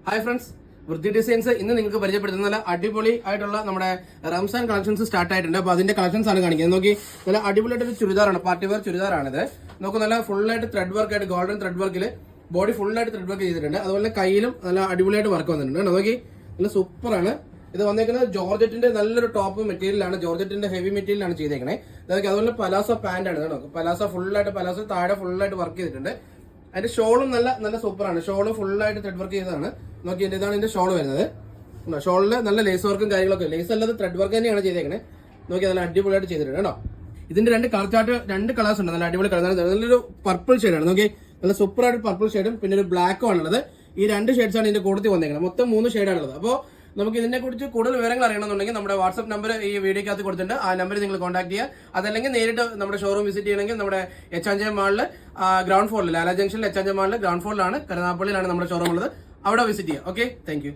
Hi friends, വൃത്തി designs ഇന്ന് നിങ്ങൾക്ക് പരിചയപ്പെടുത്തുന്ന നല്ല അടിപൊളി ആയിട്ടുള്ള നമ്മുടെ റംസാൻ കളക്ഷൻസ് സ്റ്റാർട്ട് ആയിട്ടുണ്ട്. അപ്പോൾ അതിന്റെ കളക്ഷൻസ് ആണ് കാണിക്കുന്നത്. നോക്കി, നല്ല അടിപൊളിയായിട്ടൊരു ചുരിദാറാണ്, പാർട്ടി വെയർ ചുരിദാറാണിത്. നമുക്ക് നല്ല ഫുള്ളായിട്ട് ത്രെഡ് വർക്ക് ആയിട്ട് ഗോൾഡൻ ത്രെഡ് വർക്കിൽ ബോഡി ഫുള്ളായിട്ട് ത്രെഡ് വർക്ക് ചെയ്തിട്ടുണ്ട്. അതുപോലെ കയ്യിലും നല്ല അടിപൊളിയായിട്ട് വർക്ക് വന്നിട്ടുണ്ട്. നോക്കി, നല്ല സൂപ്പറാണ്. ഇത് വന്നേക്കുന്നത് ജോർജറ്റിന്റെ നല്ലൊരു ടോപ്പ് മെറ്റീരിയലാണ്, ജോർജറ്റിന്റെ ഹെവി മെറ്റീരിയലാണ് ചെയ്തേക്കണേ. അതൊക്കെ അതുപോലെ പലാസ പാന്റ് ആണ് കേട്ടോ. പലാസ ഫുള്ളായിട്ട് പലാസ താഴെ ഫുള്ളായിട്ട് വർക്ക് ചെയ്തിട്ടുണ്ട്. അതിന്റെ ഷോളും നല്ല നല്ല സൂപ്പറാണ്. ഷോള് ഫുള്ളായിട്ട് ത്രെഡ് വർക്ക് ചെയ്തതാണ്. നോക്കി, ഇതാണ് ഇതിന്റെ ഷോൾ വരുന്നത്. ഷോളില് നല്ല ലേസ് വർക്കും കാര്യങ്ങളൊക്കെ, ലേസ് അല്ലാതെ ത്രെഡ് വർക്ക് തന്നെയാണ് ചെയ്തേക്കണേ. നോക്കി, നല്ല അടിപൊളിയായിട്ട് ചെയ്തിട്ടുണ്ട് കേട്ടോ. ഇതിന്റെ രണ്ട് കളർ ചാർട്ട്, രണ്ട് കളേഴ്സ് ഉണ്ട്. നല്ല അടിപൊളി കളർ, നല്ലൊരു പർപ്പിൾ ഷെയ്ഡാണ്. നോക്കി, നല്ല സൂപ്പറായിട്ട് പർപ്പിൾ ഷെയ്ഡും പിന്നെ ഒരു ബ്ലാക്കും ആണുള്ളത്. ഈ രണ്ട് ഷെയ്ഡ്സ് ആണ് ഇതിന്റെ കൂട്ടത്തിൽ വന്നേക്കുന്നത്. മൊത്തം 3 ഷെയ്ഡാണുള്ളത്. അപ്പോൾ നമുക്ക് ഇതിനെ കുറിച്ച് കൂടുതൽ വിവരങ്ങൾ അറിയണമെന്നുണ്ടെങ്കിൽ നമ്മുടെ വാട്സ്ആപ്പ് നമ്പർ ഈ വീഡിയോക്കകത്ത് കൊടുത്തിട്ടുണ്ട്. ആ നമ്പർ നിങ്ങൾ കോൺടാക്ട് ചെയ്യുക. അതല്ലെങ്കിൽ നേരിട്ട് നമ്മുടെ ഷോറൂം വിസിറ്റ് ചെയ്യണമെങ്കിൽ നമ്മുടെ എച്ച് മാളിൽ ഗ്രൗണ്ട് ഫ്ലോറിൽ, ലാല ജംഗ്ഷനിൽ എച്ച് മാളിൽ ഗ്രൗണ്ട് ഫ്ലോറിലാണ്, കരുനാഗപ്പള്ളിയിലാണ് നമ്മുടെ ഷോറൂം ഉള്ളത്. അവിടെ വിസിറ്റ് ചെയ്യുക. Okay, thank